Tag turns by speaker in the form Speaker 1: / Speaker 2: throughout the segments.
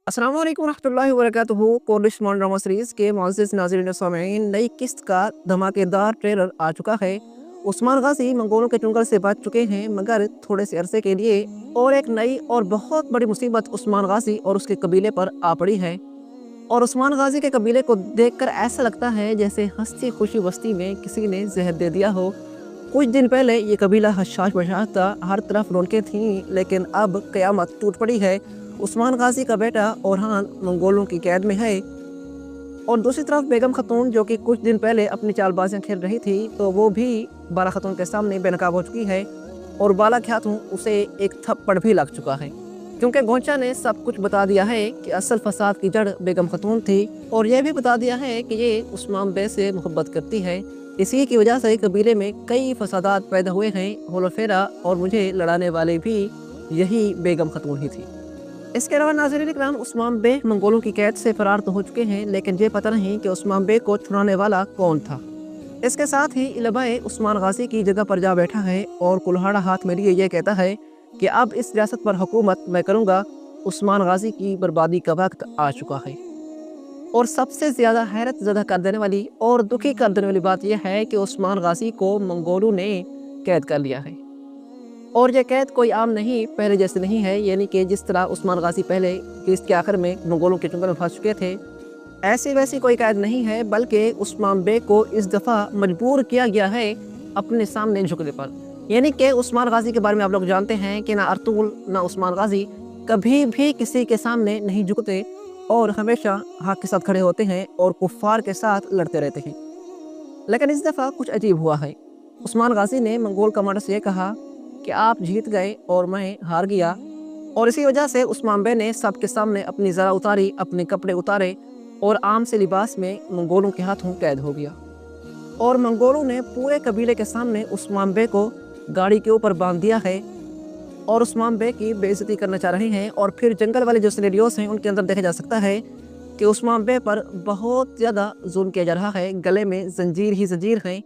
Speaker 1: अस्सलाम वालेकुम रहमतुल्लाहि व बरकातुहू। कोर्निश मॉडर्न ड्रामा सीरीज के मुअज़्ज़िज़ नाज़रीन सामीईन, नई किस्त का धमाकेदार ट्रेलर आ चुका है। उस्मान गाज़ी मंगोलों के चंगुल से बच चुके हैं, मगर थोड़े से अरसे के लिए, और एक नई और बहुत बड़ी मुसीबत उस्मान गाज़ी और उसके कबीले पर आ पड़ी है। और उस्मान गाज़ी के कबीले को देखकर ऐसा लगता है जैसे हंसी खुशी बस्ती में किसी ने जहर दे दिया हो। कुछ दिन पहले ये कबीला हशाश बशाश था, हर तरफ रौनकें थीं, लेकिन अब क़यामत टूट पड़ी है। उस्मान गाज़ी का बेटा ओरहान मंगोलों की कैद में है, और दूसरी तरफ बेगम खतून, जो कि कुछ दिन पहले अपनी चालबाजियां खेल रही थी, तो वो भी बाला खतून के सामने बेनकाब हो चुकी है। और बाला ख्यातून उसे एक थप्पड़ भी लग चुका है, क्योंकि गोंचा ने सब कुछ बता दिया है कि असल फसाद की जड़ बेगम खतून थी, और यह भी बता दिया है कि ये उस्मान बे से मोहब्बत करती है। इसी की वजह से कबीले में कई फसादात पैदा हुए हैं। होलोफेरा और मुझे लड़ाने वाले भी यही बेगम खतून ही थी। इसके अलावा नाज़रीन इकराम, उस्मान बे मंगोलों की कैद से फरार तो हो चुके हैं, लेकिन ये पता नहीं कि उस्मान बे को छुड़ाने वाला कौन था। इसके साथ ही इलबाए उस्मान गाज़ी की जगह पर जा बैठा है और कुल्हाड़ा हाथ में लिए ये कहता है कि अब इस रियासत पर हुकूमत मैं करूँगा। उस्मान गाज़ी की बर्बादी का वक्त आ चुका है। और सबसे ज़्यादा हैरत ज़दा कर देने वाली और दुखी कर देने वाली बात यह है कि उस्मान गाज़ी को मंगोलों ने कैद कर लिया है। और यह कैद कोई आम नहीं, पहले जैसे नहीं है। यानी कि जिस तरह उस्मान गाज़ी पहले किस्त के आखिर में मंगोलों के चंगुल में फंस चुके थे, ऐसी वैसी कोई कैद नहीं है, बल्कि उस्मान बे को इस दफ़ा मजबूर किया गया है अपने सामने झुकने पर। यानी कि उस्मान गाज़ी के बारे में आप लोग जानते हैं कि ना अर्तुगरुल ना उस्मान गाज़ी कभी भी किसी के सामने नहीं झुकते, और हमेशा हक के साथ खड़े होते हैं और कुफ़ार के साथ लड़ते रहते हैं। लेकिन इस दफ़ा कुछ अजीब हुआ है। उस्मान गाज़ी ने मंगोल कमांडर से कहा कि आप जीत गए और मैं हार गया, और इसी वजह से उस्मान बे ने सबके सामने अपनी ज़रा उतारी, अपने कपड़े उतारे, और आम से लिबास में मंगोलों के हाथों कैद हो गया। और मंगोलों ने पूरे कबीले के सामने उस्मान बे को गाड़ी के ऊपर बांध दिया है, और उस्मान बे की बेइज्जती करना चाह रहे हैं। और फिर जंगल वाले जो सिनेरियोस हैं उनके अंदर देखा जा सकता है कि उस्मान बे पर बहुत ज़्यादा जुल्म किया जा रहा है। गले में जंजीर ही जंजीर है,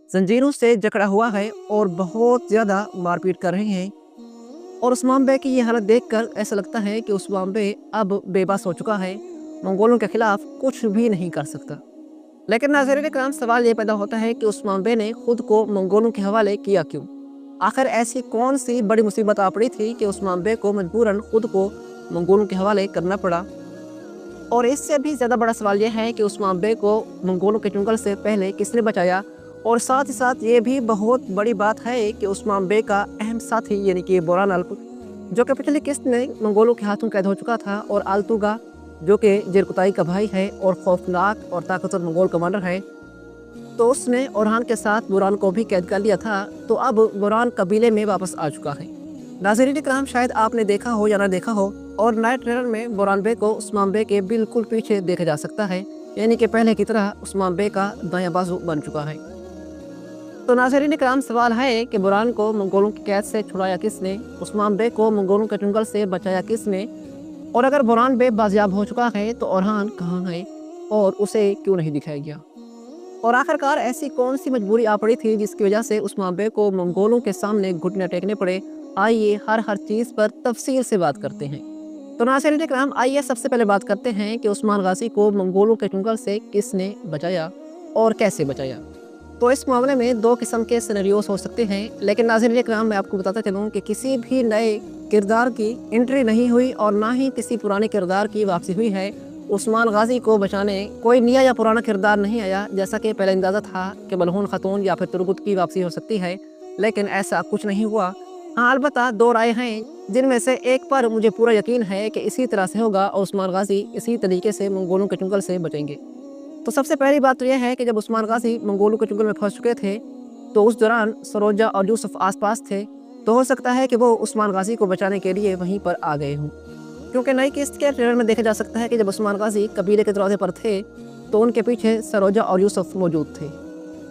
Speaker 1: जंजीरों से जकड़ा हुआ है, और बहुत ज़्यादा मारपीट कर रहे हैं। और उस्मान बे की ये हालत देखकर ऐसा लगता है कि उस्मान बे अब बेबस हो चुका है, मंगोलों के खिलाफ कुछ भी नहीं कर सकता। लेकिन नाज़रीन इकराम, सवाल ये पैदा होता है कि उस्मान बे ने खुद को मंगोलों के हवाले किया क्यों? आखिर ऐसी कौन सी बड़ी मुसीबत आ पड़ी थी कि उस्मान बे को मजबूरन खुद को मंगोलों के हवाले करना पड़ा? और इससे भी ज़्यादा बड़ा सवाल यह है कि उस्मान बे को मंगोलों के चंगुल से पहले किसने बचाया? और साथ ही साथ ये भी बहुत बड़ी बात है कि उस्मान बे का अहम साथी यानी कि बोरान अल्प, जो कि पिछली किस्त में मंगोलों के हाथों कैद हो चुका था, और आल्तुगा, जो कि जेरकुताई का भाई है और खौफनाक और ताकतवर मंगोल कमांडर है, तो उसने ओरहान के साथ बोरान को भी कैद कर लिया था। तो अब बोरान कबीले में वापस आ चुका है। नाज़रीन इकराम, शायद आपने देखा हो या ना देखा हो, और नए ट्रेलर में बोरान बे को उस्मान बे के बिल्कुल पीछे देखा जा सकता है, यानी कि पहले की तरह उस्मान बे का दायां बाजू बन चुका है। तो नाज़रीन इकराम, सवाल है कि बोरान को मंगोलों की कैद से छुड़ाया किसने? उस्मान बे को मंगोलों के चंगुल से बचाया किसने? और अगर बोरान बे बाजियाब हो चुका है तो ओरहान कहाँ है, और उसे क्यों नहीं दिखाया गया? और आखिरकार ऐसी कौन सी मजबूरी आ पड़ी थी जिसकी वजह से उस्मान बे को मंगोलों के सामने घुटने टेकने पड़े? आइए हर चीज़ पर तफसील से बात करते हैं। तो नाज़रीन इकराम, आइए सबसे पहले बात करते हैं कि उस्मान गाज़ी को मंगोलों के चंगुल से किसने बचाया और कैसे बचाया। तो इस मामले में दो किस्म के सिनेरियोस हो सकते हैं, लेकिन नाज़रीन इकराम, मैं आपको बताता चलूँ कि किसी भी नए किरदार की एंट्री नहीं हुई, और ना ही किसी पुराने किरदार की वापसी हुई है। उस्मान गाज़ी को बचाने कोई नया या पुराना किरदार नहीं आया, जैसा कि पहले अंदाज़ा था कि मलहून खतून या फिर तुरगुत की वापसी हो सकती है, लेकिन ऐसा कुछ नहीं हुआ। हाँ, अलबत्ता दो राय हैं, जिनमें से एक पर मुझे पूरा यकीन है कि इसी तरह से होगा, और उस्मान गाज़ी इसी तरीके से मंगोलों के चंगुल से बचेंगे। तो सबसे पहली बात तो यह है कि जब उस्मान गाज़ी मंगोलों के चंगुल में फंस चुके थे, तो उस दौरान सरोजा और यूसुफ आसपास थे, तो हो सकता है कि वो उस्मान गाज़ी को बचाने के लिए वहीं पर आ गए हों। क्योंकि नई किस्त के ट्रेलर में देखा जा सकता है कि जब उस्मान गाज़ी कबीले के दरवाजे पर थे, तो उनके पीछे सरोजा और यूसुफ मौजूद थे।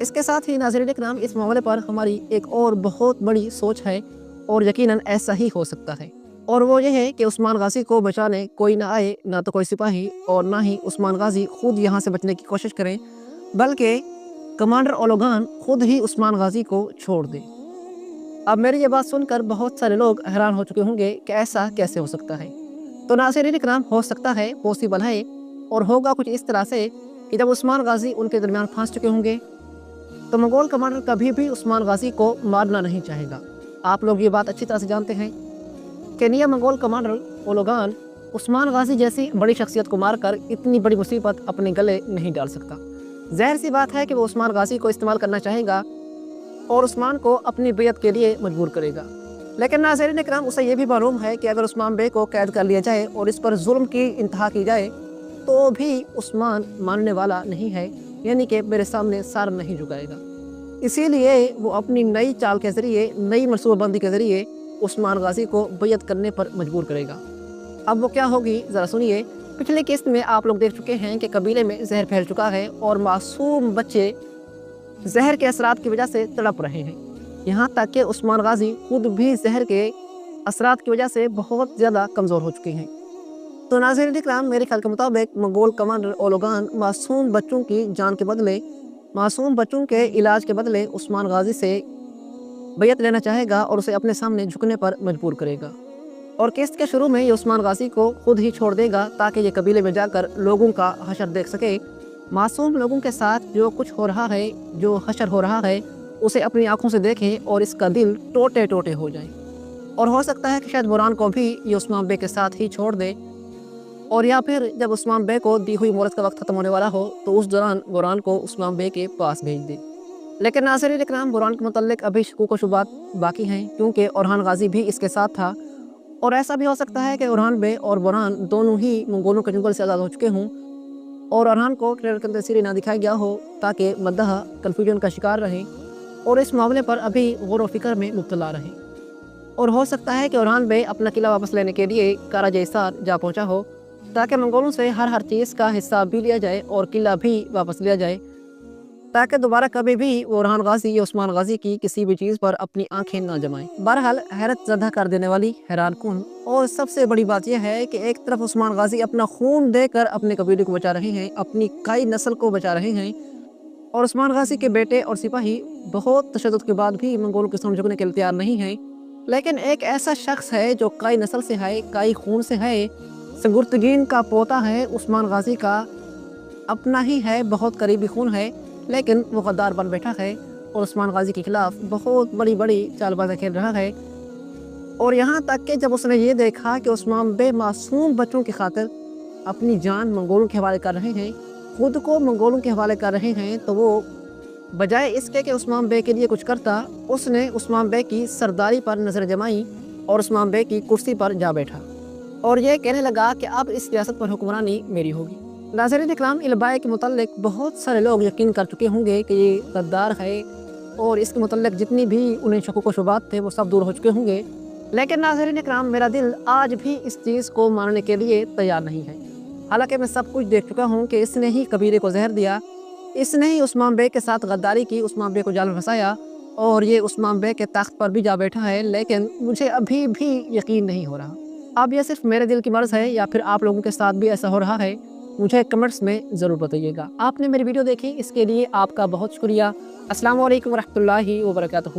Speaker 1: इसके साथ ही नाज़रीन इकराम, इस मामले पर हमारी एक और बहुत बड़ी सोच है, और यकीनन ऐसा ही हो सकता है, और वो ये है कि उस्मान गाज़ी को बचाने कोई ना आए, ना तो कोई सिपाही और ना ही उस्मान गाज़ी खुद यहाँ से बचने की कोशिश करें, बल्कि कमांडर ओलोगान खुद ही उस्मान गाज़ी को छोड़ दे। अब मेरी ये बात सुनकर बहुत सारे लोग हैरान हो चुके होंगे कि ऐसा कैसे हो सकता है। تو ناظرین اکرام ہو سکتا ہے پاسبل ہے اور ہوگا کچھ اس طرح سے کہ جب عثمان غازی ان کے درمیان پھنس چکے ہوں گے تو منگول کمانڈر کبھی بھی عثمان غازی کو مارنا نہیں چاہے گا۔ آپ لوگ یہ بات اچھی طرح سے جانتے ہیں کہ نیا منگول کمانڈر اولوگان عثمان غازی جیسی بڑی شخصیت کو مار کر اتنی بڑی مصیبت اپنے گلے نہیں ڈال سکتا۔ ظاہر سی بات ہے کہ وہ عثمان غازی کو استعمال کرنا چاہے گا اور عثمان کو اپنی بیعت کے لیے مجبور کرے گا، لیکن ناظرین اکرام اسے یہ بھی معلوم ہے کہ اگر عثمان بے کو قید کر لیا جائے اور اس پر ظلم کی انتہا کی جائے تو بھی عثمان ماننے والا نہیں ہے، یعنی کہ میرے سامنے سر نہیں جھکائے گا۔ اسی لیے وہ اپنی نئی چال کے ذریعے، نئی منصوبہ بندی کے ذریعے عثمان غازی کو بیعت کرنے پر مجبور کرے گا۔ اب وہ کیا ہوگی ذرا سنیے۔ پچھلی قسط میں آپ لوگ دیکھ چکے ہیں کہ قبیلے میں زہر پھیل چکا ہے اور معصوم بچے زہر کے اثرات کی وجہ سے تڑپ رہے ہیں، یہاں تک کہ عثمان غازی خود بھی زہر کے اثرات کی وجہ سے بہت زیادہ کمزور ہو چکے ہیں۔ تو ناظرین اکرام میرے خیال کے مطابق منگول کمانڈر اولوگان معصوم بچوں کی جان کے بدلے، معصوم بچوں کے علاج کے بدلے عثمان غازی سے بیعت لینا چاہے گا اور اسے اپنے سامنے جھکنے پر مجبور کرے گا، اور قسط کے شروع میں یہ عثمان غازی کو خود ہی چھوڑ دے گا تاکہ یہ قبیلے میں جا کر لوگوں کا حشر دیکھ سکے۔ معصوم لوگوں کے ساتھ جو کچھ ہو رہا ہے، جو حشر ہو رہا ہے، اسے اپنی آنکھوں سے دیکھے اور اس کا دل ٹوٹے ٹوٹے ہو جائے، اور ہو سکتا ہے کہ شاید بوران کو بھی یہ عثمان بے کے ساتھ ہی چھوڑ دے، اور یا پھر جب عثمان بے کو دی ہوئی مہلت کا وقت ختم ہونے والا ہو تو اس دوران بوران کو عثمان بے کے پاس بھیج دے۔ لیکن ناظرین اکرام بوران کے متعلق ابھی شکوک و شبہات باقی ہیں، کیونکہ اورحان غازی بھی اس کے ساتھ تھا، اور ایسا بھی ہو سکتا ہے کہ اورحان بے اور بوران دونوں ہی منگولوں کے چنگل سے آزاد ہو چکے ہوں اور اورحان کو ٹریلر کے اندر سیری نہ دکھایا گیا ہو تاکہ مداح کنفیوژن کا شکار رہیں اور اس معاملے پر ابھی غور و فکر میں مبتلا رہیں، اور ہو سکتا ہے کہ اورحان بے اپنا قلعہ واپس لینے کے لیے کارا جیسار جا پہنچا ہو تاکہ منگولوں سے ہر چیز کا حصہ بھی لیا جائے اور قلعہ بھی واپس لیا جائے، تاکہ دوبارہ کبھی بھی اورحان غازی یا عثمان غازی کی کسی بھی چیز پر اپنی آنکھیں نہ جمائیں۔ بہرحال حیرت زدہ کر دینے والی، حیران کن اور سب سے بڑی بات یہ ہے کہ ایک طرف عثمان غازی اپنا خون دے کر اپنے قبیلے کو بچا رہے ہیں، اپنی کئی نسل کو بچا رہے ہیں، اور عثمان غازی کے بیٹے اور سپاہی بہت تشدد کے بعد بھی منگولوں کے سامنے جھکنے کے لیے تیار نہیں ہیں، لیکن ایک ایسا شخص ہے جو کئی نسل سے ہے، کئی خون سے ہے، سنگرتگین کا پوتا ہے، عثمان غازی کا اپنا ہی ہے، بہت قریبی خون ہے، لیکن وہ غدار بن بیٹھا ہے اور عثمان غازی کے خلاف بہت بڑی چال بازی کھیل رہا ہے، اور یہاں تک کہ جب اس نے یہ دیکھا کہ عثمان بے معصوم بچوں کی خاطر اپنی جان منگولوں کے حوالے کر رہے ہیں، خود کو منگولوں کے حوالے کر رہے ہیں، تو وہ بجائے اس کے کہ عثمان بے کے لیے کچھ کرتا، اس نے عثمان بے کی سرداری پر نظر جمائی اور عثمان بے کی کرسی پر جا بیٹھا اور یہ کہنے لگا کہ اب اس ریاست پر حکمرانی میری ہوگی۔ ناظرین اکرام البائے کے متعلق بہت سارے لوگ یقین کر چکے ہوں گے کہ یہ غدار ہے اور اس کے متعلق جتنی بھی انہیں شکوک و شبہات تھے وہ سب دور ہو چکے ہوں گے، لیکن ناظرین اکرام میرا دل آج بھی اس چیز کو ماننے کے لیے تیار نہیں ہے، حالانکہ میں سب کچھ دیکھ چکا ہوں کہ اس نے ہی قبیلے کو زہر دیا، اس نے ہی عثمان بے کے ساتھ غداری کی، عثمان بے کو جال میں پھنسایا اور یہ عثمان بے کے تخت پر بھی جا بیٹھا ہے، لیکن مجھے ابھی بھی یقین نہیں ہو رہا۔ اب یہ صرف میرے دل کی مرض ہے یا پھر آپ لوگوں کے ساتھ بھی ایسا ہو رہا ہے؟ مجھے کمنٹس میں ضرور بتائیے گا۔ آپ نے میری ویڈیو دیکھی، اس کے لیے آپ کا بہت شکریہ۔ السلام علیکم ورحمۃ اللہ وبرکاتہ۔